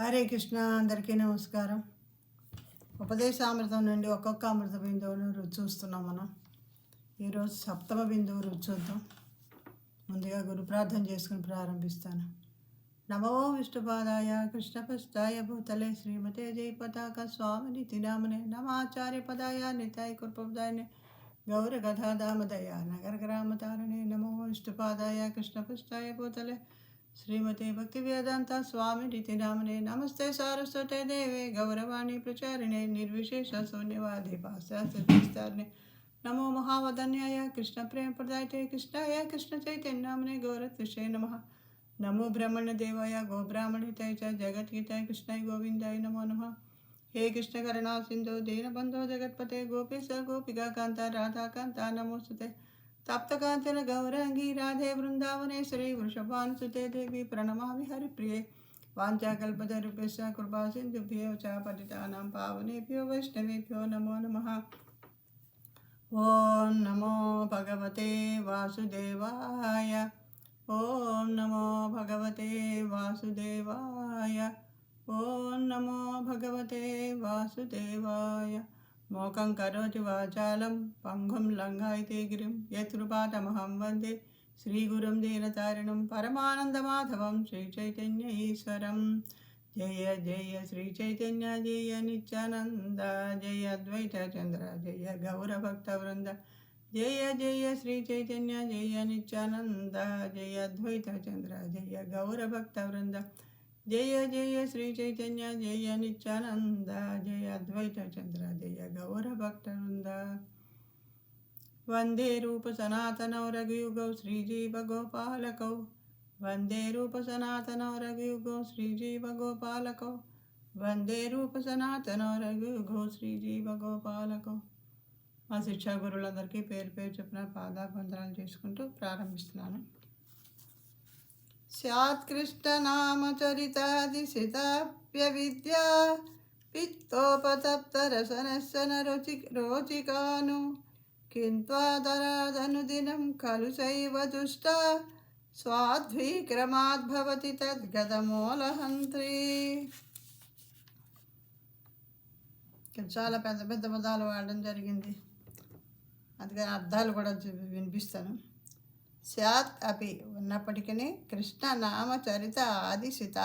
హరే కృష్ణ. అందరికీ నమస్కారం. ఉపదేశామృతం నుండి ఒక్కొక్క అమృత బిందువును రుచి చూస్తున్నాం మనం. ఈరోజు సప్తమ బిందువు రుచి చూద్దాం. ముందుగా గురు ప్రార్థన చేసుకుని ప్రారంభిస్తాను. నమో విష్ణుపాదాయ కృష్ణపస్తాయ భూతలే శ్రీమతే జయ పతాక స్వామిని తినామనే నమాచార్య పదాయ నితాయ కృపదాయనే గౌర గధాదామదయ నగర గ్రామ తారణే నమో విష్ణుపాదాయ కృష్ణపస్తాయ భూతలే శ్రీమతే భక్తి వేదాంత స్వామి రీతి నామనే నమస్తే సారస్వతే దేవే గౌరవాణి ప్రచారిణే నిర్విశేష శూన్యవాది పాశ్చాత్యనే నమో మహావదన్యాయ కృష్ణ ప్రేమ ప్రదాయతే కృష్ణాయ కృష్ణ చైతన్యామనే గౌరత్విషే నమ. నమో బ్రహ్మణ దేవాయ గోబ్రాహ్మణితాయ చ జగద్గీతాయ కృష్ణాయ గోవిందాయ నమో నమ. హే కృష్ణ కరుణా సింధు దీనబంధో జగత్పతే గోపీశ గోపికా కాంత రాధాకాంత నమోస్తుతే. తప్తకాంచన గౌరాంగీ రాధే బృందావనేశ్వరి వృషభానుసుతే దేవి ప్రణమామి హరిప్రియ. వాంఛాకల్పతరుభ్యశ్చ కృపా సింధుభ్యో చ పతితానాం పావనేభ్యో వైష్ణవేభ్యో నమో నమః. ఓం నమో భగవతే వాసుదేవాయ. ఓం నమో భగవతే వాసుదేవాయ. ఓం నమో భగవతే వాసుదేవాయ. మోకం కరోతి వాచాలం పంగుం లంఘాయితే గిరిం యత్కృపాతమహం వందే శ్రీగురుం దీనతారిణం పరమానందమాధవం శ్రీచైతన్య ఈశ్వరం. జయ జయ శ్రీ చైతన్య జయ నిత్యానంద జయ అద్వైత చంద్ర జయ గౌరభక్తవృంద. జయ జయ శ్రీ చైతన్య జయ నిత్యానంద జయ అద్వైత చంద్ర జయ గౌరభక్తవృంద. జయ జయ శ్రీ చైతన్య జయ నిత్యానంద జయ అద్వైత చంద్ర జయ గౌరభక్తవృంద. వందే రూప సనాతనౌ రఘుయుగౌ శ్రీజీవ గోపాలకౌ. వందే రూప సనాతనౌ రఘుయుగౌ శ్రీజీవ గోపాలకౌ. వందే రూప సనాతనౌ రఘుయుగౌ శ్రీజీవ గోపాలకౌ. మా శిక్షా గురువులందరికీ పేరు పేరు చెప్పిన పాదాబంధనాలు చేసుకుంటూ ప్రారంభిస్తున్నాను. స్యాత్కృష్ణనామచరితాదిశితాప్య విద్యా పిత్తోపతప్తరసనస్సన రోచికాను కింత్వాదరాదనుదినం ఖలు శైవ దుష్ట స్వాధ్వీక్రమాద్భవతి తద్గతమూలహంత్రీ. చాలా పెద్ద పెద్ద పదాలు వాడడం జరిగింది, అందుకని అర్థాలు కూడా వినిపిస్తాను. స్యాత్ అపి ఉన్నప్పటికీ కృష్ణ నామ చరిత ఆదిశిత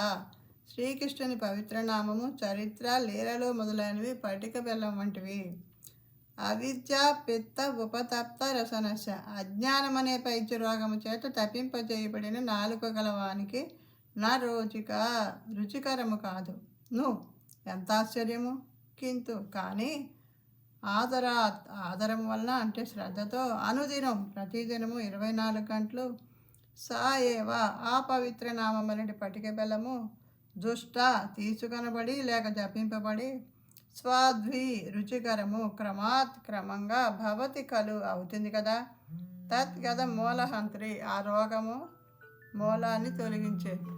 శ్రీకృష్ణుని పవిత్ర నామము చరిత్ర లీలలు మొదలైనవి పటిక బెల్లం వంటివి. అవిద్య పిత్త ఉపతప్త రసనశ అజ్ఞానమనే పైత్య రోగము చేత తప్పింపజేయబడిన నాలుక గలవానికి నా రోచిక రుచికరము కాదు. ఎంత ఆశ్చర్యము! కింతు కానీ ఆదరం వలన అంటే శ్రద్ధతో అనుదినం ప్రతిదినము 24 గంటలు సాయేవ ఆ పవిత్ర నామమనటి పటిక బెల్లము దుష్ట తీసుకొనబడి లేక జపింపబడి స్వాద్వి రుచికరము క్రమంగా భవతి కలు అవుతుంది కదా. తత్ గద మూలహంత్రి ఆ రోగము మూలాన్ని తొలగించేది.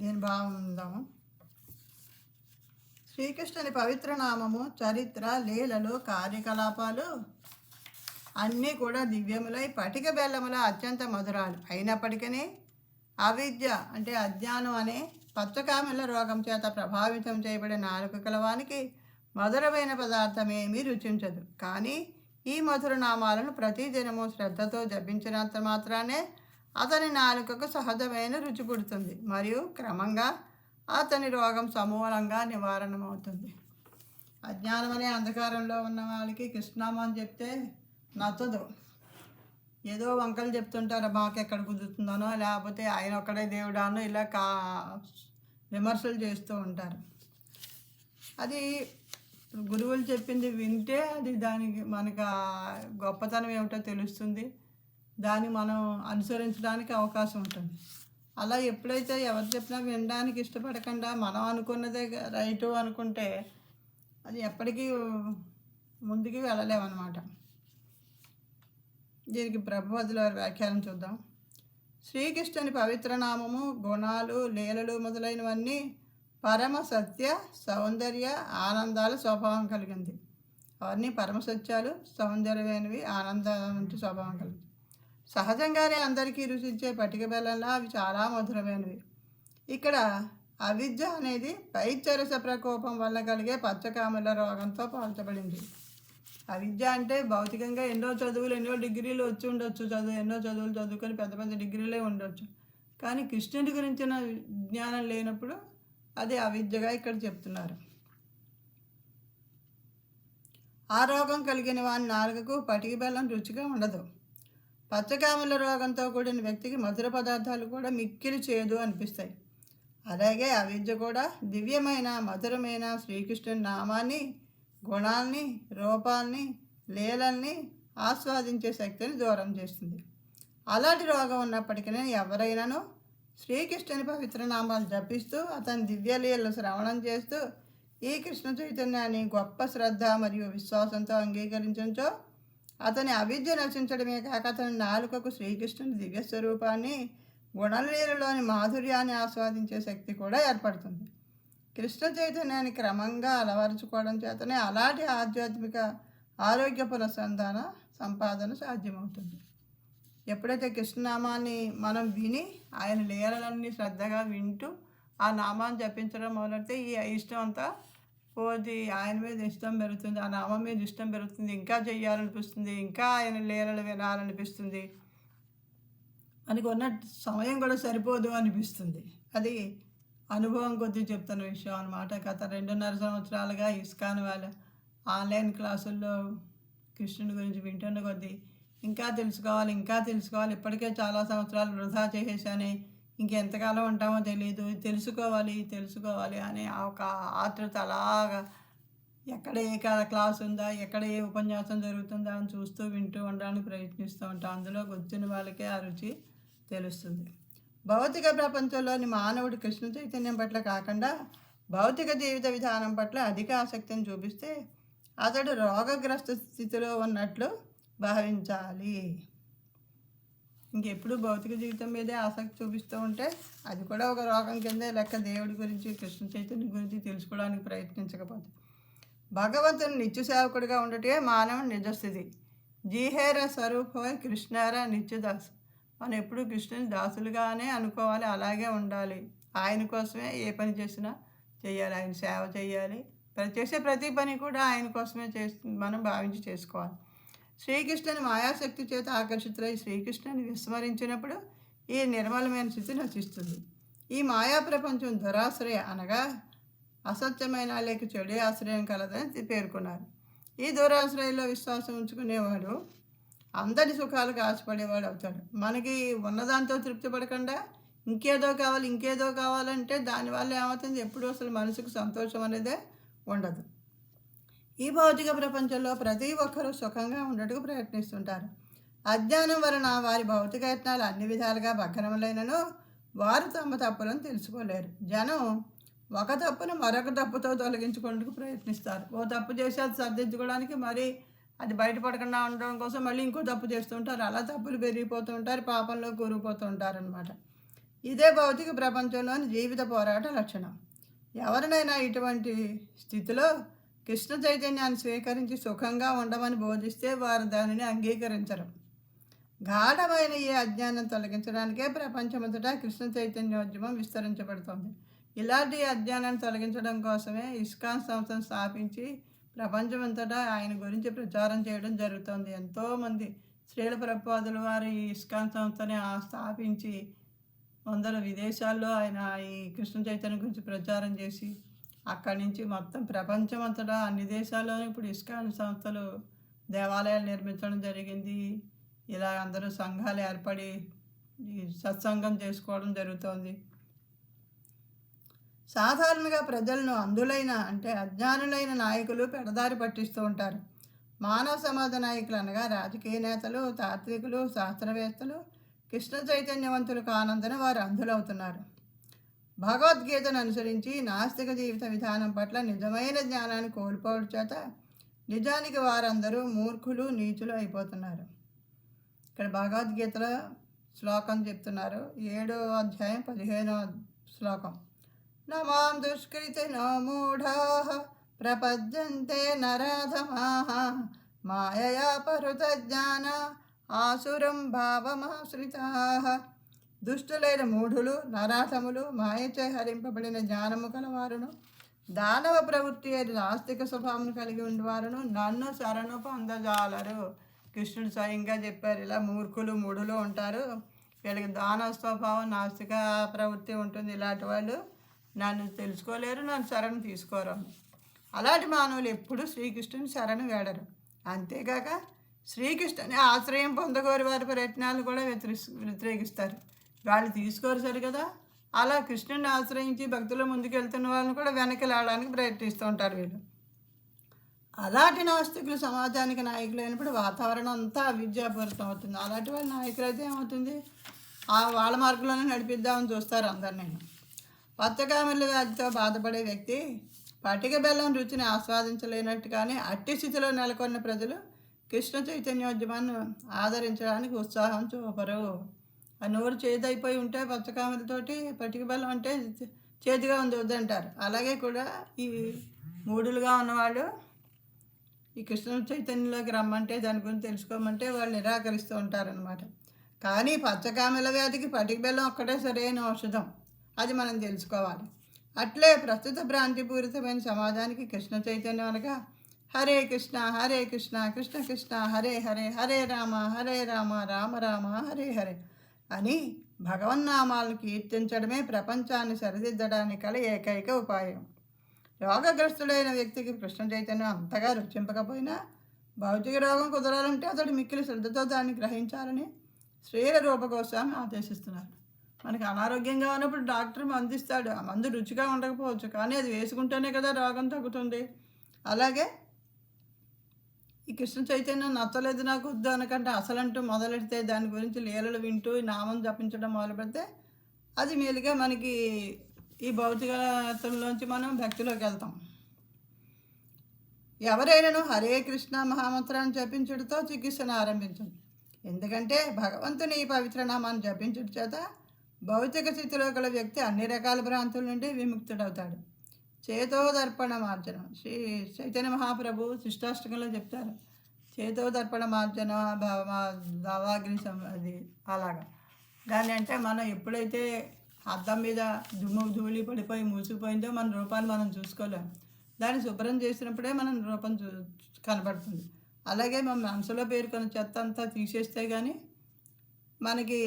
దీని బాగుందాము. శ్రీకృష్ణుని పవిత్ర నామము చరిత్ర లీలలు కార్యకలాపాలు అన్నీ కూడా దివ్యములై పటిక బెల్లముల అత్యంత మధురాలు అయినప్పటికీ అవిద్య అంటే అజ్ఞానం అనే పచ్చకామెల రోగం చేత ప్రభావితం చేయబడిన నాలుక కలవానికి మధురమైన పదార్థమేమీ రుచించదు. కానీ ఈ మధుర నామాలను ప్రతిదినము శ్రద్ధతో జపించినంత మాత్రానే అతని నాలుకకు సహజమైన రుచి పుడుతుంది మరియు క్రమంగా అతని రోగం సమూలంగా నివారణమవుతుంది. అజ్ఞానం అనే అంధకారంలో ఉన్న వాళ్ళకి కృష్ణనామం అని చెప్తే నచ్చదు. ఏదో వంకలు చెప్తుంటారు, మాకెక్కడ కుదురుతుందనో లేకపోతే ఆయన ఒక్కడే దేవుడానో ఇలా విమర్శలు చేస్తూ ఉంటారు. అది గురువులు చెప్పింది వింటే అది దానికి మనకు గొప్పతనం ఏమిటో తెలుస్తుంది, దాన్ని మనం అనుసరించడానికి అవకాశం ఉంటుంది. అలా ఎప్పుడైతే ఎవరు చెప్పినా వినడానికి ఇష్టపడకుండా మనం అనుకున్నదే రైటు అనుకుంటే అది ఎప్పటికీ ముందుకు వెళ్ళలేమన్నమాట. దీనికి ప్రభుపదుల వారి వ్యాఖ్యానం చూద్దాం. శ్రీకృష్ణుని పవిత్ర నామము గుణాలు లీలలు మొదలైనవన్నీ పరమ సత్య సౌందర్య ఆనందాల స్వభావం కలిగింది. అవన్నీ పరమసత్యాలు, సౌందర్యమైనవి, ఆనందం స్వభావం కలిగింది. సహజంగానే అందరికీ రుచించే పటిక బెల్లంలా అవి చాలా మధురమైనవి. ఇక్కడ అవిద్య అనేది పైచరస ప్రకోపం వల్ల కలిగే పచ్చకామెల రోగంతో పోల్చబడింది. అవిద్య అంటే భౌతికంగా ఎన్నో చదువులు, ఎన్నో డిగ్రీలు వచ్చి ఉండొచ్చు, ఎన్నో చదువులు చదువుకొని పెద్ద పెద్ద డిగ్రీలే ఉండొచ్చు. కానీ కృష్ణుడి గురించిన జ్ఞానం లేనప్పుడు అది అవిద్యగా ఇక్కడ చెప్తున్నారు. ఆ రోగం కలిగిన వాని నాలుకకు పటిక బెల్లం రుచిగా ఉండదు. పచ్చకామెల రోగంతో కూడిన వ్యక్తికి మధుర పదార్థాలు కూడా మిక్కిలి చేదు అనిపిస్తాయి. అలాగే అవిద్య కూడా దివ్యమైన మధురమైన శ్రీకృష్ణుని నామాన్ని, గుణాల్ని, రూపాల్ని, లీలల్ని ఆస్వాదించే శక్తిని దూరం చేస్తుంది. అలాంటి రోగం ఉన్నప్పటికీ ఎవరైనాను శ్రీకృష్ణుని పవిత్ర నామాలు జపిస్తూ అతని దివ్యలీలను శ్రవణం చేస్తూ ఈ కృష్ణ చైతన్యాన్ని గొప్ప శ్రద్ధ మరియు విశ్వాసంతో అంగీకరించో అతని అవిద్య నశించడమే కాక అతని నాలుకకు శ్రీకృష్ణుని దివ్య స్వరూపాన్ని, గుణలీలలోని మాధుర్యాన్ని ఆస్వాదించే శక్తి కూడా ఏర్పడుతుంది. కృష్ణ చైతన్యాన్ని క్రమంగా అలవరుచుకోవడం చేతనే అలాంటి ఆధ్యాత్మిక ఆరోగ్య పునఃసంధాన సంపాదన సాధ్యమవుతుంది. ఎప్పుడైతే కృష్ణనామాన్ని మనం విని ఆయన లీలలన్నీ శ్రద్ధగా వింటూ ఆ నామాన్ని జపించడం మొదలైతే ఈ ఇష్టం అంతా పోది, ఆయన మీద ఇష్టం పెరుగుతుంది, ఆ నామం మీద ఇష్టం పెరుగుతుంది, ఇంకా చెయ్యాలనిపిస్తుంది, ఇంకా ఆయన లీలలు వినాలనిపిస్తుంది, మనకు ఉన్న సమయం కూడా సరిపోదు అనిపిస్తుంది. అది అనుభవం కొద్దీ చెప్తున్న విషయం అన్నమాట. గత 2.5 సంవత్సరాలుగా ఇస్కాన్ వాళ్ళ ఆన్లైన్ క్లాసుల్లో కృష్ణుని గురించి వింటున్న కొద్దీ ఇంకా తెలుసుకోవాలి, ఇప్పటికే చాలా సంవత్సరాలు వృధా చేసేసానే, ఇంకెంతకాలం ఉంటామో తెలియదు, తెలుసుకోవాలి అనే ఒక ఆతృత అలాగా ఎక్కడ ఏ క్లాస్ ఉందా, ఎక్కడ ఏ ఉపన్యాసం జరుగుతుందా అని చూస్తూ వింటూ ఉండడానికి ప్రయత్నిస్తూ ఉంటాం. అందులోకి వచ్చిన వాళ్ళకే ఆ రుచి తెలుస్తుంది. భౌతిక ప్రపంచంలోని మానవుడు కృష్ణ చైతన్యం పట్ల కాకుండా భౌతిక జీవిత విధానం పట్ల అధిక ఆసక్తిని చూపిస్తే అతడు రోగగ్రస్త స్థితిలో ఉన్నట్లు భావించాలి. ఇంకెప్పుడు భౌతిక జీవితం మీదే ఆసక్తి చూపిస్తూ ఉంటే అది కూడా ఒక రోగం కిందే లెక్క. దేవుడి గురించి, కృష్ణ చైతన్యం గురించి తెలుసుకోవడానికి ప్రయత్నించకపోతే భగవంతుని నిత్య సేవకుడిగా ఉండటే మానవుని నిజస్థితి. జీహేర స్వరూపమై కృష్ణార నిత్యదాస్. మనం ఎప్పుడు కృష్ణుని దాసులుగానే అనుకోవాలి, అలాగే ఉండాలి. ఆయన కోసమే ఏ పని చేసినా చేయాలి, ఆయన సేవ చేయాలి, చేసే ప్రతి పని కూడా ఆయన కోసమే మనం భావించి చేసుకోవాలి. శ్రీకృష్ణుని మాయాశక్తి చేత ఆకర్షితులై శ్రీకృష్ణుని విస్మరించినప్పుడు ఈ నిర్మలమైన స్థితి నశిస్తుంది. ఈ మాయా ప్రపంచం దురాశ్రయ అనగా అసత్యమైన లేక చెడు ఆశ్రయం కలదని పేర్కొన్నారు. ఈ దురాశ్రయంలో విశ్వాసం ఉంచుకునేవాడు అందరి సుఖాలకు ఆశపడేవాడు అవుతాడు. మనకి ఉన్నదాంతో తృప్తి పడకుండా ఇంకేదో కావాలంటే దానివల్ల ఏమవుతుంది, ఎప్పుడూ అసలు మనసుకు సంతోషం అనేదే ఉండదు. ఈ భౌతిక ప్రపంచంలో ప్రతి ఒక్కరూ సుఖంగా ఉండటకు ప్రయత్నిస్తుంటారు. అజ్ఞానం వలన వారి భౌతిక యత్నాలు అన్ని విధాలుగా భగ్నములైనను వారు తమ తప్పులను తెలుసుకోలేరు. జనం ఒక తప్పును మరొక తప్పుతో తొలగించుకోవడానికి ప్రయత్నిస్తారు. ఓ తప్పు చేసి అది సర్దించుకోవడానికి మరి అది బయటపడకుండా ఉండడం కోసం మళ్ళీ ఇంకో తప్పు చేస్తుంటారు. అలా తప్పులు పెరిగిపోతూ ఉంటారు, పాపంలో కూరుకుపోతూ ఉంటారనమాట. ఇదే భౌతిక ప్రపంచంలోని జీవిత పోరాట లక్షణం. ఎవరినైనా ఇటువంటి స్థితిలో కృష్ణ చైతన్యాన్ని స్వీకరించి సుఖంగా ఉండమని బోధిస్తే వారు దానిని అంగీకరించరు. గాఢమైన ఈ అజ్ఞానం తొలగించడానికే ప్రపంచమంతటా కృష్ణ చైతన్యోద్యమం విస్తరించబడుతుంది. ఇలాంటి అజ్ఞానాన్ని తొలగించడం కోసమే ఇస్కాన్ సంస్థను స్థాపించి ప్రపంచమంతటా ఆయన గురించి ప్రచారం చేయడం జరుగుతుంది. ఎంతోమంది శ్రీల ప్రభుపాదుల వారు ఈ ఇస్కాన్ సంస్థని స్థాపించి వందల విదేశాల్లో ఆయన ఈ కృష్ణ చైతన్యం గురించి ప్రచారం చేసి అక్కడి నుంచి మొత్తం ప్రపంచమంతటా అన్ని దేశాల్లోనూ ఇప్పుడు ఇస్కాన్ సంస్థలు దేవాలయాలు నిర్మించడం జరిగింది. ఇలా అందరూ సంఘాలు ఏర్పడి ఈ సత్సంగం చేసుకోవడం జరుగుతోంది. సాధారణంగా ప్రజలను అందులైన అంటే అజ్ఞానులైన నాయకులు పెడదారి పట్టిస్తూ ఉంటారు. మానవ సమాజ నాయకులు అనగా రాజకీయ నేతలు, తాత్వికులు, శాస్త్రవేత్తలు కృష్ణ చైతన్యవంతులు కానందున వారు అంధులవుతున్నారు. భగవద్గీతను అనుసరించి నాస్తిక జీవిత విధానం పట్ల నిజమైన జ్ఞానాన్ని కోల్పోవడం చేత నిజానికి వారందరూ మూర్ఖులు, నీచులు అయిపోతున్నారు. ఇక్కడ భగవద్గీతలో శ్లోకం చెప్తున్నారు, 7వ అధ్యాయం 15వ శ్లోకం. నమాం దుష్కృతి నో మూఢాః ప్రపద్యంతే నరాధమాః మాయయా పరుతజ్ఞాన ఆసురం భావమాశ్రితాః. దుష్టులైన మూఢులు, నరాధములు, మాయచే హరింపబడిన జ్ఞానము కలవారును, దానవ ప్రవృత్తి అయిన నాస్తిక స్వభావం కలిగి ఉండేవారును నన్ను శరణు పొందజాలరు. కృష్ణుడు స్వయంగా చెప్పారు, ఇలా మూర్ఖులు మూఢులు ఉంటారు, వీళ్ళకి దానవ స్వభావం నాస్తిక ప్రవృత్తి ఉంటుంది, ఇలాంటి వాళ్ళు నన్ను తెలుసుకోలేరు, నన్ను శరణు తీసుకోరు. అలాంటి మానవులు ఎప్పుడూ శ్రీకృష్ణుని శరణు వేడరు. అంతేకాక శ్రీకృష్ణుని ఆశ్రయం పొందగోరి వారి ప్రయత్నాలు కూడా వ్యతిరేకిస్తారు. వాళ్ళు తీసుకోరు సరి కదా. అలా కృష్ణుని ఆశ్రయించి భక్తుల ముందుకు వెళ్తున్న వాళ్ళని కూడా వెనక్కి లాడడానికి ప్రయత్నిస్తూ ఉంటారు వీళ్ళు. అలాంటి నాస్తికులు సమాజానికి నాయకులు అయినప్పుడు వాతావరణం అంతా అవిద్యాపూరితం అవుతుంది. అలాంటి వాళ్ళ నాయకులు అయితే ఏమవుతుంది, వాళ్ళ మార్గంలోనే నడిపిద్దామని చూస్తారు అందరినీ. పచ్చకామెర్ల వ్యాధితో బాధపడే వ్యక్తి పటిక బెల్లం రుచిని ఆస్వాదించలేనట్టుగానే అట్టి స్థితిలో నెలకొన్న ప్రజలు కృష్ణ చైతన్యోద్యమాన్ని ఆదరించడానికి ఉత్సాహం చూపరు. ఆ నోరు చేదైపోయి ఉంటే పచ్చకామెలతోటి పటిక బెల్లం అంటే చేతిగా ఉంది వద్దంటారు. అలాగే కూడా ఈ మూడులుగా ఉన్నవాళ్ళు ఈ కృష్ణ చైతన్యంలోకి రమ్మంటే, దాని గురించి తెలుసుకోమంటే వాళ్ళు నిరాకరిస్తూ ఉంటారనమాట. కానీ పచ్చకామెల వ్యాధికి పటిక బెల్లం ఒక్కటే సరైన ఔషధం, అది మనం తెలుసుకోవాలి. అట్లే ప్రస్తుత భ్రాంతిపూరితమైన సమాజానికి కృష్ణ చైతన్యం అనగా హరే కృష్ణ కృష్ణ కృష్ణ హరే హరే, హరే రామ రామ రామ హరే హరే అని భగవన్నామాలను కీర్తించడమే ప్రపంచాన్ని సరిదిద్దడానికి కల ఏకైక ఉపాయం. రోగగ్రస్తుడైన వ్యక్తికి కృష్ణ చైతన్యం అంతగా రుచింపకపోయినా భౌతిక రోగం కుదరాలంటే అతడు మిక్కిలి శ్రద్ధతో దాన్ని గ్రహించాలని శ్రీల రూపగోస్వామి ఆదేశిస్తున్నారు. మనకి అనారోగ్యంగా ఉన్నప్పుడు డాక్టర్ మందు ఇస్తాడు, ఆ మందు రుచిగా ఉండకపోవచ్చు, కానీ అది వేసుకుంటేనే కదా రోగం తగ్గుతుంది. అలాగే ఈ కృష్ణ చైతన్యం నచ్చలేదు నాకు వద్దు అనకంటే అసలంటూ మొదలెడితే దాని గురించి లీలలు వింటూ నామం జపించడం మొదలు పెడితే అది మేలుగా మనకి ఈ భౌతికలోంచి మనం భక్తిలోకి వెళ్తాం. ఎవరైనాను హరే కృష్ణ మహామంత్రాన్ని జపించడంతో చికిత్సను ఆరంభించండి. ఎందుకంటే భగవంతుని ఈ పవిత్ర నామాన్ని జపించడం చేత భౌతిక స్థితిలో గల వ్యక్తి అన్ని రకాల భ్రాంతుల నుండి విముక్తుడవుతాడు. చేతోదర్పణ మార్జనం శ్రీ చైతన్య మహాప్రభు శిష్టాష్టకంలో చెప్తారు. చేతోదర్పణ మార్జన భావాగ్ని అది అలాగా. దాన్ని అంటే మనం ఎప్పుడైతే అద్దం మీద దుమ్ము ధూళి పడిపోయి మూసుకుపోయిందో మన రూపాన్ని మనం చూసుకోలేము. దాన్ని శుభ్రం చేసినప్పుడే మన రూపం కనబడుతుంది. అలాగే మన మనసులో పేరుకున్న చెత్త అంతా తీసేస్తే కానీ మనకి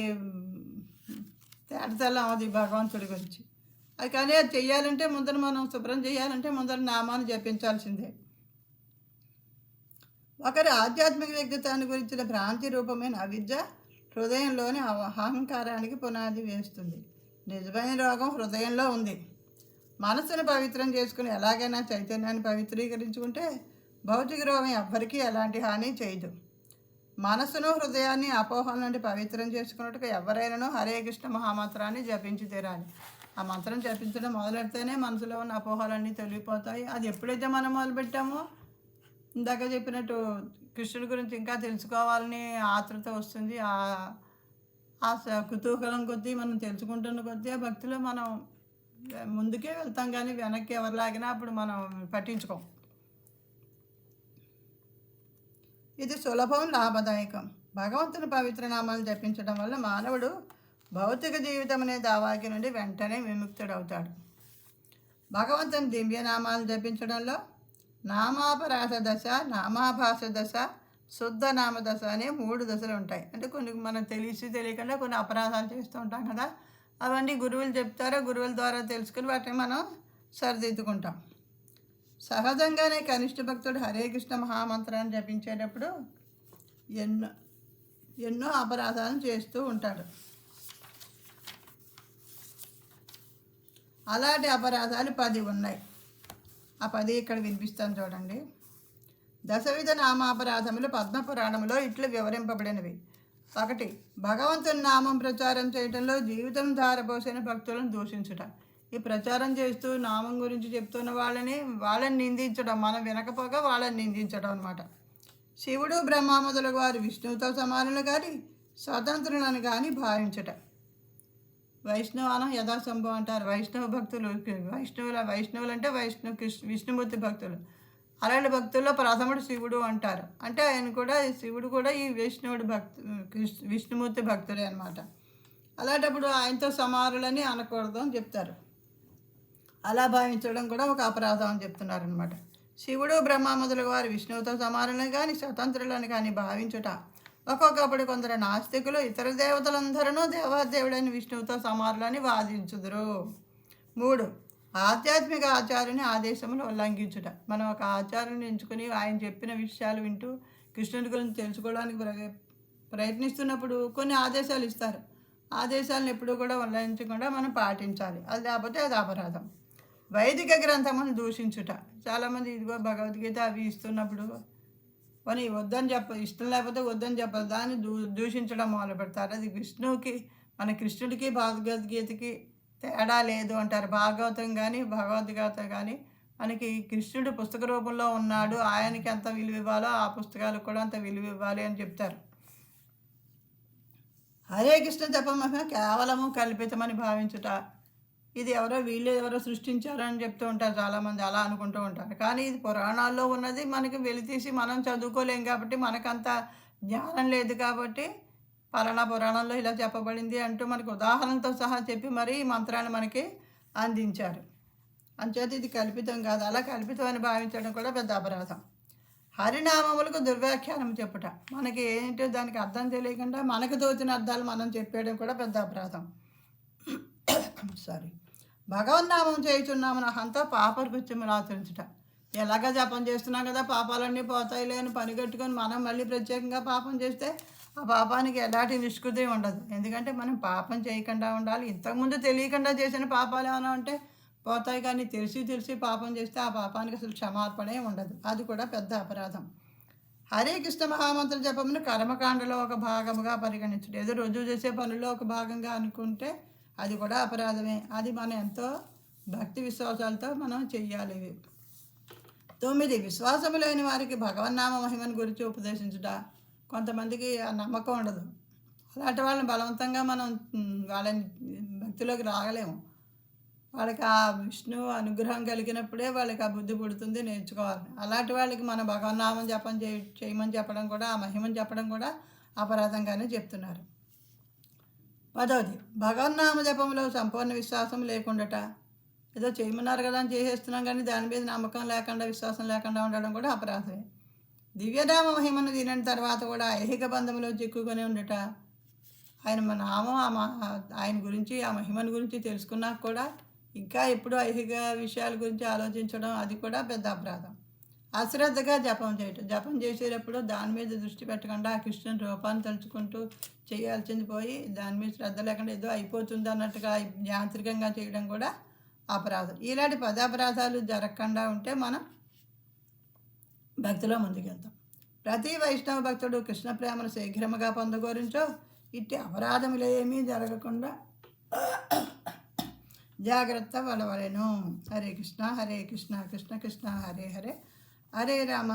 తేటతెల్లం అవుతుంది భగవంతుడి గురించి. అది కానీ అది చెయ్యాలంటే ముందర మనం శుభ్రం చేయాలంటే ముందర నామాన్ని జపించాల్సిందే. ఒకరి ఆధ్యాత్మిక వ్యక్తిత్వాన్ని గురించిన భ్రాంతి రూపమైన అవిద్య హృదయంలోని అహంకారానికి పునాది వేస్తుంది. నిజమైన రోగం హృదయంలో ఉంది. మనసును పవిత్రం చేసుకుని ఎలాగైనా చైతన్యాన్ని పవిత్రీకరించుకుంటే భౌతిక రోగం ఎవ్వరికీ ఎలాంటి హాని చేయదు. మనసును హృదయాన్ని అపోహల నుండి పవిత్రం చేసుకున్నట్టుగా ఎవరైనాను హరే కృష్ణ మహామంత్రాన్ని జపించి తీరాలి. ఆ మంత్రం జపించడం మొదలెడితేనే మనసులో ఉన్న అపోహలన్నీ తొలగిపోతాయి. అది ఎప్పుడైతే మనం మొదలుపెట్టామో ఇందాక చెప్పినట్టు కృష్ణుడి గురించి ఇంకా తెలుసుకోవాలని ఆతృత వస్తుంది. ఆ కుతూహలం కొద్దీ మనం తెలుసుకుంటున్న కొద్దీ ఆ భక్తిలో మనం ముందుకే వెళ్తాం, కానీ వెనక్కి ఎవరు లాగినా అప్పుడు మనం పట్టించుకోం. ఇది సులభం, లాభదాయకం. భగవంతుని పవిత్ర నామాలు జపించడం వల్ల మానవుడు భౌతిక జీవితం అనే దావాకి నుండి వెంటనే విముక్తుడవుతాడు. భగవంతుని దివ్యనామాలు జపించడంలో నామాపరాధ దశ, నామాభాష దశ, శుద్ధ నామ దశ అనే 3 దశలు ఉంటాయి. అంటే కొన్ని మనం తెలియకుండా కొన్ని అపరాధాలు చేస్తూ ఉంటాం కదా, అవన్నీ గురువులు చెప్తారో గురువుల ద్వారా తెలుసుకుని వాటిని మనం సరిదిద్దుకుంటాం. సహజంగానే కనిష్ట భక్తుడు హరే కృష్ణ మహామంత్రాన్ని జపించేటప్పుడు ఎన్నో అపరాధాలను చేస్తూ ఉంటాడు. అలాంటి అపరాధాలు 10 ఉన్నాయి. ఆ 10 ఇక్కడ వినిపిస్తాను చూడండి. దశవిధ నామాపరాధములు పద్మపురాణంలో ఇట్లు వివరింపబడినవి. 1. భగవంతుని నామం ప్రచారం చేయడంలో జీవితం ధారపోసిన భక్తులను దూషించుట. ఈ ప్రచారం చేస్తూ నామం గురించి చెప్తున్న వాళ్ళని నిందించడం, మనం వినకపోగా వాళ్ళని నిందించడం అన్నమాట. శివుడు బ్రహ్మ మొదలగు వారు విష్ణువుతో సమానులు కానీ స్వతంత్రులను కానీ భావించట. వైష్ణవానం యథాసంభవం అంటారు. వైష్ణవ భక్తులు వైష్ణవులు అంటే విష్ణుమూర్తి భక్తులు. అలాంటి భక్తుల్లో ప్రథముడు శివుడు అంటారు. అంటే ఆయన కూడా శివుడు కూడా ఈ విష్ణుమూర్తి భక్తుడే అనమాట. అలాంటప్పుడు ఆయనతో సమానులని అనకూడదు అని చెప్తారు. అలా భావించడం కూడా ఒక అపరాధం అని చెప్తున్నారనమాట. శివుడు బ్రహ్మ మొదలగు వారు విష్ణువుతో సమానులని కానీ స్వతంత్రులని కానీ భావించుట ఒక్కొక్కప్పుడు కొందరు నాస్తికులు ఇతర దేవతలందరూ దేవాదేవుడైన విష్ణువుతో సమానులని వాదించుదురు. 3. ఆధ్యాత్మిక ఆచార్యుని ఆదేశములు ఉల్లంఘించుట. మనం ఒక ఆచార్యుని ఎంచుకుని ఆయన చెప్పిన విషయాలు వింటూ కృష్ణుడి గురించి తెలుసుకోవడానికి ప్రయత్నిస్తున్నప్పుడు కొన్ని ఆదేశాలు ఇస్తారు. ఆదేశాలను ఎప్పుడూ కూడా ఉల్లంఘించకుండా మనం పాటించాలి. అది లేకపోతే అది అపరాధం. వైదిక గ్రంథమును దూషించుట. చాలామంది ఇదిగో భగవద్గీత అవి ఇస్తున్నప్పుడు అని ఇష్టం లేకపోతే వద్దని చెప్పాలి, దాన్ని దూషించడం మొదలు పెడతారు. అది విష్ణువుకి మన కృష్ణుడికి భగవద్గీతకి తేడా లేదు అంటారు. భాగవతం కానీ భగవద్గీత కానీ మనకి కృష్ణుడు పుస్తక రూపంలో ఉన్నాడు, ఆయనకి ఎంత విలువ ఇవ్వాలో ఆ పుస్తకాలకు కూడా అంత విలువ ఇవ్వాలి అని చెప్తారు. హరే కృష్ణ జపమహిమ కేవలము కల్పితమని భావించుట. ఇది వీళ్ళు ఎవరో సృష్టించారని చెప్తూ ఉంటారు చాలామంది, అలా అనుకుంటూ ఉంటారు. కానీ ఇది పురాణాల్లో ఉన్నది, మనకి వెలితీసి మనం చదువుకోలేం కాబట్టి, మనకంత జ్ఞానం లేదు కాబట్టి పలానా పురాణంలో ఇలా చెప్పబడింది అంటూ మనకు ఉదాహరణతో సహా చెప్పి మరీ ఈ మంత్రాన్ని మనకి అందించారు. అంచేత ఇది కల్పితం కాదు. అలా కల్పితం అని భావించడం కూడా పెద్ద అపరాధం. హరినామములకు దుర్వ్యాఖ్యానం చెప్పుట. మనకి ఏంటో దానికి అర్థం తెలియకుండా మనకు తోచిన అర్థాలు మనం చెప్పేయడం కూడా పెద్ద అపరాధం. భగవన్నామం చేయుచున్నామని అహంతో పాపకృత్యములు ఆచరించుట. ఎలాగ జపం చేస్తున్నాం కదా, పాపాలన్నీ పోతాయి లేని పని కట్టుకొని మనం మళ్ళీ ప్రత్యేకంగా పాపం చేస్తే ఆ పాపానికి ఎలాంటి నిష్కృతి ఉండదు. ఎందుకంటే మనం పాపం చేయకుండా ఉండాలి. ఇంతకుముందు తెలియకుండా చేసిన పాపాలు ఏమైనా ఉంటే పోతాయి, కానీ తెలిసి పాపం చేస్తే ఆ పాపానికి అసలు క్షమార్పణే ఉండదు. అది కూడా పెద్ద అపరాధం. హరే కృష్ణ మహామంత్ర జపమును కర్మకాండలో ఒక భాగముగా పరిగణించుట. ఏదో రోజు చేసే పనుల్లో ఒక భాగంగా అనుకుంటే అది కూడా అపరాధమే. అది మనం ఎంతో భక్తి విశ్వాసాలతో మనం చెయ్యాలి. 9. విశ్వాసము లేని వారికి భగవన్నామ మహిమను గురించి ఉపదేశించుట. కొంతమందికి ఆ నమ్మకం ఉండదు. అలాంటి వాళ్ళని బలవంతంగా మనం వాళ్ళని భక్తిలోకి రాగలేము. వాళ్ళకి ఆ విష్ణు అనుగ్రహం కలిగినప్పుడే వాళ్ళకి ఆ బుద్ధి పుడుతుంది, నేర్చుకోవాలి. అలాంటి వాళ్ళకి మన భగవన్నామం జపం చేయమని చెప్పడం కూడా, ఆ మహిమని చెప్పడం కూడా అపరాధంగానే చెప్తున్నారు. 10. భగవన్నామ జపంలో సంపూర్ణ విశ్వాసం లేకుండాట. ఏదో చేయమన్నారు కదా అని చేసేస్తున్నాం, కానీ దాని మీద నమ్మకం లేకుండా విశ్వాసం లేకుండా ఉండడం కూడా అపరాధమే. దివ్యనామ మహిమను తినిన తర్వాత కూడా ఐహిక బంధంలో చిక్కుకొని ఉండట. ఆయన మా నామం ఆయన గురించి ఆ మహిమను గురించి తెలుసుకున్నాక కూడా ఇంకా ఎప్పుడు ఐహిక విషయాల గురించి ఆలోచించడం, అది కూడా పెద్ద అపరాధం. అశ్రద్ధగా జపం చేయటం. జపం చేసేటప్పుడు దాని మీద దృష్టి పెట్టకుండా ఆ కృష్ణుని రూపాన్ని తలుచుకుంటూ చేయాల్సింది పోయి దాని మీద శ్రద్ధ లేకుండా ఏదో అయిపోతుంది అన్నట్టుగా యాంత్రికంగా చేయడం కూడా అపరాధం. ఇలాంటి పదాపరాధాలు జరగకుండా ఉంటే మనం భక్తిలో ముందుకెళ్తాం. ప్రతి వైష్ణవ భక్తుడు కృష్ణ ప్రేమను శీఘ్రముగా పొందగోరించో ఇట్టి అపరాధములేమీ జరగకుండా జాగ్రత్త పడవలెను. హరే కృష్ణ కృష్ణ కృష్ణ హరే హరే, హరే రామ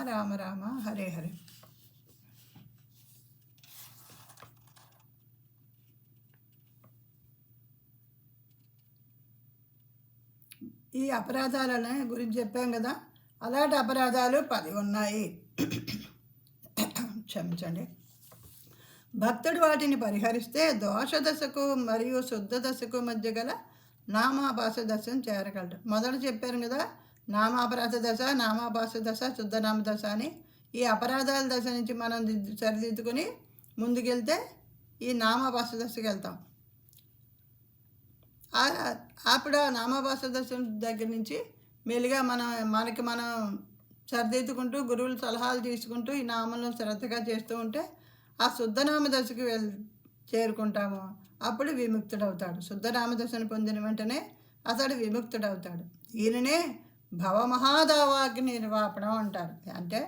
రామ రామ హరే హరే. ఈ అపరాధాలని గురించి చెప్పాం కదా, అలాంటి అపరాధాలు 10 ఉన్నాయి. క్షమించండి. భక్తుడు వాటిని పరిహరిస్తే దోషదశకు మరియు శుద్ధ దశకు మధ్య గల నామాభాస దశను చేరగలడు. మొదట చెప్పారు కదా, నామాపరాధ దశ, నామాభాస దశ, శుద్ధనామ దశ అని. ఈ అపరాధాల దశ నుంచి మనం సరిదిద్దుకొని ముందుకెళ్తే ఈ నామాభాస దశకి వెళ్తాం. అప్పుడు ఆ నామాభాస దశ దగ్గర నుంచి మెల్లిగా మనకి మనం సరిదిద్దుకుంటూ గురువుల సలహాలు తీసుకుంటూ ఈ నామంలో శ్రద్ధగా చేస్తూ ఉంటే ఆ శుద్ధనామ దశకి చేరుకుంటాము. అప్పుడు విముక్తుడవుతాడు. శుద్ధనామ దశను పొందిన వెంటనే అతడు విముక్తుడవుతాడు. ఈయననే భవమహాదావాగ్ని నిర్వాపణం అంటారు. అంటే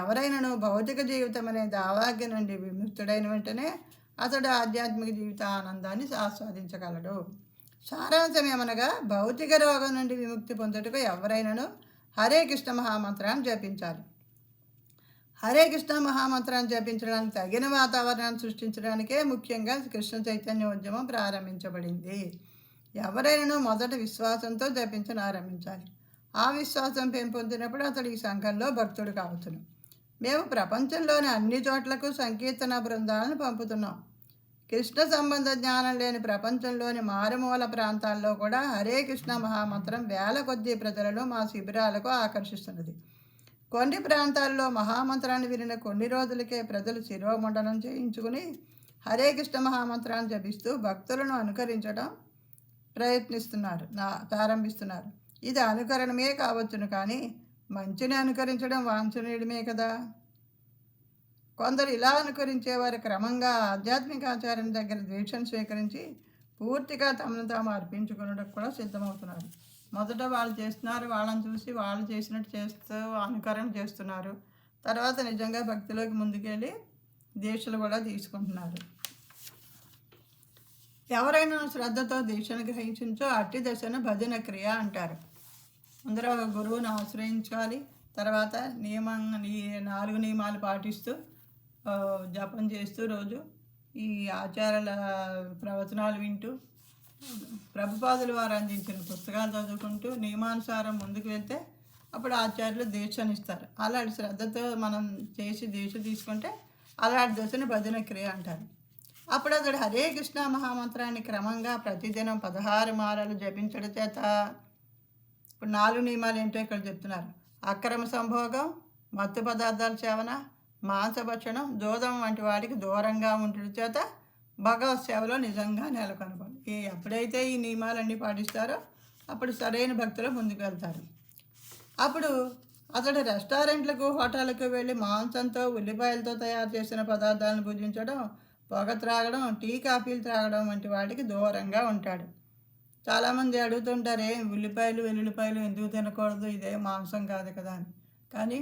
ఎవరైనాను భౌతిక జీవితం అనే దావాగ్ని నుండి విముక్తుడైన వెంటనే అతడు ఆధ్యాత్మిక జీవిత ఆనందాన్ని ఆస్వాదించగలడు. సారాంశం ఏమనగా భౌతిక రోగం నుండి విముక్తి పొందుటకు ఎవరైనాను హరే కృష్ణ మహామంత్రాన్ని జపించాలి. హరే కృష్ణ మహామంత్రాన్ని జపించడానికి తగిన వాతావరణాన్ని సృష్టించడానికే ముఖ్యంగా కృష్ణ చైతన్య ఉద్యమం ప్రారంభించబడింది. ఎవరైనా మొదట విశ్వాసంతో జపించను ఆరంభించాలి. ఆ విశ్వాసం పెంపొందినప్పుడు అతడు ఈ సంఘంలో భక్తుడు కావచ్చును. మేము ప్రపంచంలోని అన్ని చోట్లకు సంకీర్తన బృందాలను పంపుతున్నాం. కృష్ణ సంబంధ జ్ఞానం లేని ప్రపంచంలోని మారుమూల ప్రాంతాల్లో కూడా హరే కృష్ణ మహామంత్రం వేల కొద్దీ ప్రజలను మా శిబిరాలకు ఆకర్షిస్తున్నది. కొన్ని ప్రాంతాల్లో మహామంత్రాన్ని వినిన కొన్ని రోజులకే ప్రజలు శిరోమండనం చేయించుకుని హరే కృష్ణ మహామంత్రాన్ని జపిస్తూ భక్తులను అనుకరించడం ప్రారంభిస్తున్నారు. ఇది అనుకరణమే కావచ్చును, కానీ మంచిని అనుకరించడం వాంఛనీయమే కదా. కొందరు ఇలా అనుకరించేవారు క్రమంగా ఆధ్యాత్మిక ఆచార్యం దగ్గర దీక్షను స్వీకరించి పూర్తిగా తమను తాము అర్పించుకున్నట్టు కూడా సిద్ధమవుతున్నారు. మొదట వాళ్ళు చేస్తున్నారు, వాళ్ళని చూసి వాళ్ళు చేసినట్టు చేస్తూ అనుకరణ చేస్తున్నారు. తర్వాత నిజంగా భక్తిలోకి ముందుకెళ్ళి దీక్షలు కూడా తీసుకుంటున్నారు. ఎవరైనా శ్రద్ధతో దీక్షను గ్రహించో అట్టి దశను భజన క్రియ అంటారు. అందరూ గురువును ఆశ్రయించాలి. తర్వాత ఈ 4 నియమాలు పాటిస్తూ జపం చేస్తూ రోజు ఈ ఆచారాల ప్రవచనాలు వింటూ ప్రభుపాదులు వారు అందించిన పుస్తకాలు చదువుకుంటూ నియమానుసారం ముందుకు వెళ్తే అప్పుడు ఆచార్యులు దీక్షనిస్తారు. అలాంటి శ్రద్ధతో మనం చేసి దీక్ష తీసుకుంటే అలాంటి దశను భజన క్రియ అంటారు. అప్పుడు అతడు హరే కృష్ణ మహామంత్రాన్ని క్రమంగా ప్రతిదినం 16 మారాలు జపించడం చేత ఇప్పుడు 4 నియమాలు ఏంటో ఇక్కడ చెప్తున్నారు. అక్రమ సంభోగం, మత్తు పదార్థాల సేవన, మాంసభక్షణం, జోదం వంటి వాటికి దూరంగా ఉండడం చేత భగవత్ సేవలో నిజంగా నెలకొనబడి ఎప్పుడైతే ఈ నియమాలన్నీ పాటిస్తారో అప్పుడు సరైన భక్తులు ముందుకు వెళ్తారు. అప్పుడు అతడు రెస్టారెంట్లకు, హోటళ్ళకు వెళ్ళి మాంసంతో, ఉల్లిపాయలతో తయారు చేసిన పదార్థాలను భుజించడం, పొగ త్రాగడం, టీ కాఫీలు త్రాగడం వంటి వాటికి దూరంగా ఉంటాడు. చాలామంది అడుగుతుంటారే ఉల్లిపాయలు వెల్లుల్లిపాయలు ఎందుకు తినకూడదు, ఇదే మాంసం కాదు కదా అని. కానీ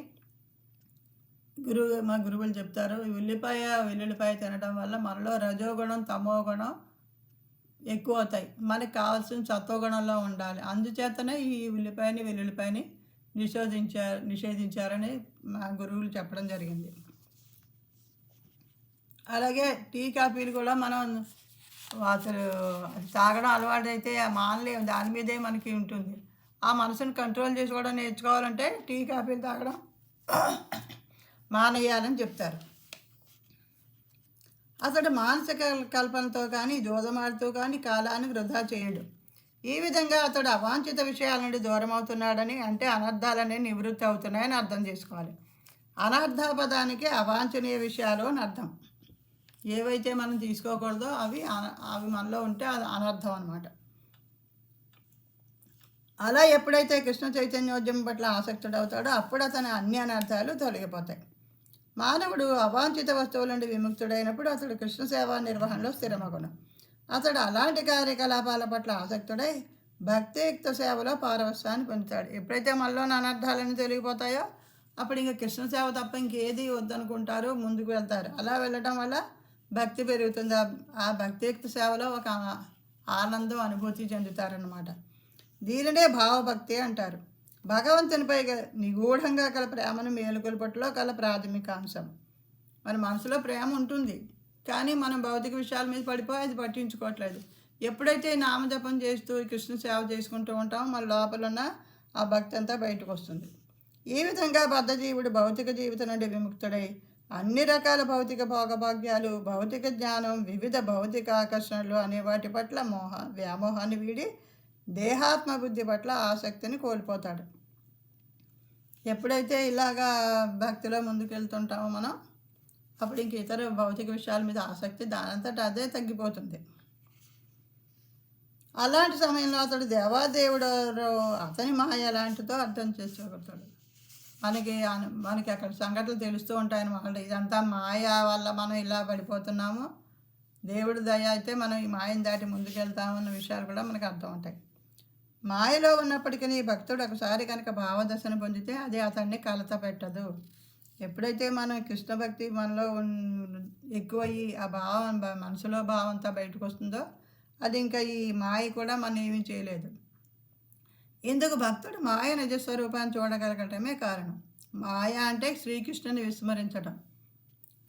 మా గురువులు చెప్తారు, ఉల్లిపాయ వెల్లుల్లిపాయ తినడం వల్ల మనలో రజోగుణం, తమోగుణం ఎక్కువ అవుతాయి. మనకు కావాల్సిన సత్వగుణంలో ఉండాలి. అందుచేతనే ఈ ఉల్లిపాయని వెల్లుల్లిపాయని నిషేధించారని మా గురువులు చెప్పడం జరిగింది. అలాగే టీ కాఫీలు కూడా మనం అసలు తాగడం అలవాటైతే మానలేము, దాని మీదే మనకి ఉంటుంది. ఆ మనసుని కంట్రోల్ చేసుకోవడం నేర్చుకోవాలంటే టీ కాఫీలు తాగడం మానేయాలని చెప్తారు. అతడు మానసిక కల్పనతో కానీ జోదమాడుతూ కానీ కాలాన్ని వృధా చేయడు. ఈ విధంగా అతడు అవాంఛిత విషయాల నుండి దూరం అవుతున్నాడని, అంటే అనర్థాలనే నివృత్తి అవుతున్నాయని అర్థం చేసుకోవాలి. అనర్థ పదానికి అవాంఛనీయ విషయాలు అని అర్థం. ఏవైతే మనం తీసుకోకూడదో అవి మనలో ఉంటే అది అనర్థం అన్నమాట. అలా ఎప్పుడైతే కృష్ణ చైతన్యోద్యమం పట్ల ఆసక్తుడవుతాడో అప్పుడు అతని అన్ని అనర్థాలు తొలగిపోతాయి. మానవుడు అవాంఛిత వస్తువుల నుండి విముక్తుడైనప్పుడు అతడు కృష్ణ సేవా నిర్వహణలో స్థిరమగును. అతడు అలాంటి కార్యకలాపాల పట్ల ఆసక్తుడై భక్తియుక్త సేవలో పారవస్యాన్ని పొందుతాడు. ఎప్పుడైతే మనలోని అనర్థాలన్నీ తొలగిపోతాయో అప్పుడు ఇంకా కృష్ణ సేవ తప్ప ఇంకేది వద్దనుకుంటారు, ముందుకు వెళ్తారు. అలా వెళ్ళడం వల్ల భక్తి పెరుగుతుంది. ఆ భక్తియుక్త సేవలో ఒక ఆనందం అనుభూతి చెందుతారన్నమాట. దీనినే భావభక్తి అంటారు. భగవంతునిపై నిగూఢంగా గల ప్రేమను మేలుకొల్పట్లో గల ప్రాథమిక అంశం. మన మనసులో ప్రేమ ఉంటుంది, కానీ మనం భౌతిక విషయాల మీద పడిపోయి అది పట్టించుకోవట్లేదు. ఎప్పుడైతే నామజపం చేస్తూ కృష్ణ సేవ చేసుకుంటూ ఉంటామో మన లోపల ఉన్న ఆ భక్తి అంతా బయటకు వస్తుంది. ఈ విధంగా బద్ధజీవుడు భౌతిక జీవితం నుండి విముక్తుడై అన్ని రకాల భౌతిక భోగభాగ్యాలు, భౌతిక జ్ఞానం, వివిధ భౌతిక ఆకర్షణలు అనే వాటి పట్ల వ్యామోహాన్ని వీడి దేహాత్మ బుద్ధి పట్ల ఆసక్తిని కోల్పోతాడు. ఎప్పుడైతే ఇలాగా భక్తిలో ముందుకెళ్తుంటామో మనం అప్పుడు ఇంక ఇతర భౌతిక విషయాల మీద ఆసక్తి దానంతట అదే తగ్గిపోతుంది. అలాంటి సమయంలో అతడు దేవాదేవుడు అతని మాయ లాంటితో అర్థం చేసుకోగలుగుతాడు. మనకి అక్కడ సంఘటనలు తెలుస్తూ ఉంటాయన్నమాట. ఇదంతా మాయ వల్ల మనం ఇలా పడిపోతున్నాము, దేవుడి దయ అయితే మనం ఈ మాయను దాటి ముందుకెళ్తామన్న విషయాలు కూడా మనకు అర్థం ఉంటాయి. మాయలో ఉన్నప్పటికీ భక్తుడు ఒకసారి కనుక భావదశను పొందితే అది అతన్ని కలత పెట్టదు. ఎప్పుడైతే మనం కృష్ణ భక్తి మనలో ఎక్కువయ్యి ఆ భావం మనసులో భావంతో బయటకు వస్తుందో అది ఇంకా ఈ మాయ కూడా మనం ఏమీ చేయలేదు. ఇందుకు భక్తుడు మాయ నిజస్వరూపాన్ని చూడగలగటమే కారణం. మాయ అంటే శ్రీకృష్ణుని విస్మరించడం.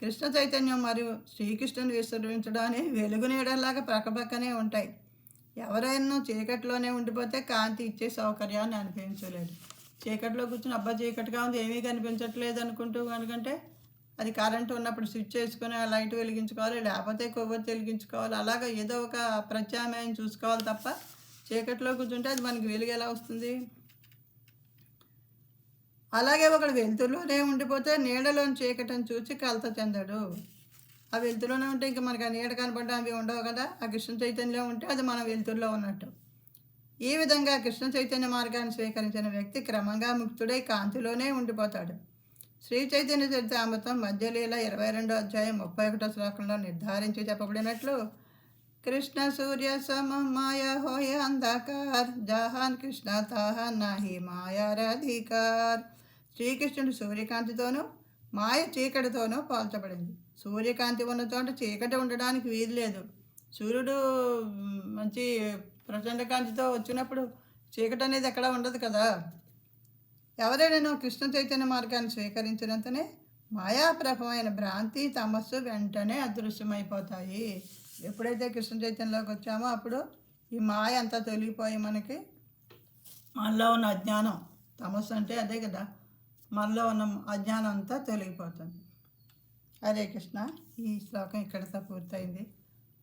కృష్ణ చైతన్యం మరియు శ్రీకృష్ణుని విస్మరించడం అనేవి వెలుగు నీడలాగా పక్కపక్కనే ఉంటాయి. ఎవరైనా చీకటిలోనే ఉండిపోతే కాంతి ఇచ్చే సౌకర్యాన్ని అనిపించలేడు. చీకటిలో కూర్చుని అబ్బా చీకటిగా ఉంది ఏమీ కనిపించట్లేదు అనుకుంటూ కనుకంటే అది కరెంటు ఉన్నప్పుడు స్విచ్ వేసుకొని ఆ లైట్ వెలిగించుకోవాలి, లేకపోతే కొవ్వొత్తి వెలిగించుకోవాలి. అలాగా ఏదో ఒక ప్రత్యామ్నాయం చూసుకోవాలి తప్ప చీకటిలో కూర్చుంటే అది మనకి వెలుగు ఎలా వస్తుంది? అలాగే ఒకడు వెలుతురులోనే ఉండిపోతే నీడలోని చీకటిని చూసి కలత చెందడు. ఆ వెలుతురులోనే ఉంటే ఇంకా మనకు ఆ నీడ కనపడడం అవి ఉండవు కదా. ఆ కృష్ణ చైతన్యంలో ఉంటే అది మన వెలుతురులో ఉన్నట్టు. ఈ విధంగా కృష్ణ చైతన్య మార్గాన్ని స్వీకరించిన వ్యక్తి క్రమంగా ముక్తుడై కాంతిలోనే ఉండిపోతాడు. శ్రీ చైతన్య చరితామృతం మధ్యలీల 22వ అధ్యాయం 31వ శ్లోకంలో నిర్ధారించి చెప్పబడినట్లు కృష్ణ సూర్య సమం మాయా హోయ అంధకార్ జహాన్ కృష్ణ తాహన్ నాహి మాయారాధికార్. శ్రీకృష్ణుడు సూర్యకాంతితోనూ మాయ చీకటితోనూ పోల్చబడింది. సూర్యకాంతి ఉన్న చోట చీకటి ఉండడానికి వీలు లేదు. సూర్యుడు మంచి ప్రచండ కాంతితో వచ్చినప్పుడు చీకటి అనేది ఎక్కడ ఉండదు కదా. ఎవరైనా కృష్ణ చైతన్య మార్గాన్ని స్వీకరించినంతనే మాయాప్రభమైన భ్రాంతి తమస్సు వెంటనే అదృశ్యమైపోతాయి. ఎప్పుడైతే కృష్ణ చైతన్యంలోకి వచ్చామో అప్పుడు ఈ మాయ అంతా తొలగిపోయి మనకి మనలో ఉన్న అజ్ఞానం, తమస్సు అంటే అదే కదా, మనలో ఉన్న అజ్ఞానం అంతా తొలగిపోతుంది. హరే కృష్ణ. ఈ శ్లోకం ఇక్కడితో పూర్తయింది.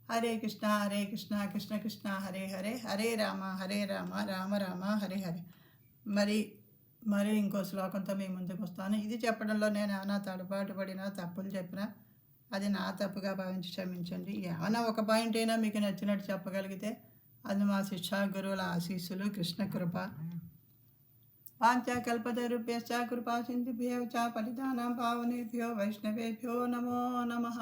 హరే కృష్ణ హరే కృష్ణ కృష్ణ కృష్ణ హరే హరే, హరే రామ రామ రామ హరే హరే. మరి ఇంకో శ్లోకంతో మీ ముందుకు వస్తాను. ఇది చెప్పడంలో నేను ఏమైనా తడబాటు పడినా తప్పులు చెప్పినా అది నా తప్పుగా భావించి క్షమించండి. ఏమైనా ఒక పాయింట్ అయినా మీకు నచ్చినట్టు చెప్పగలిగితే అది మా శిక్షా గురువుల ఆశీస్సులు, కృష్ణ కృప. వాంఛాకల్పతరుభ్యశ్చ కృపా సింధుభ్యో చ పతితానాం పావనేభ్యో వైష్ణవేభ్యో నమో నమః.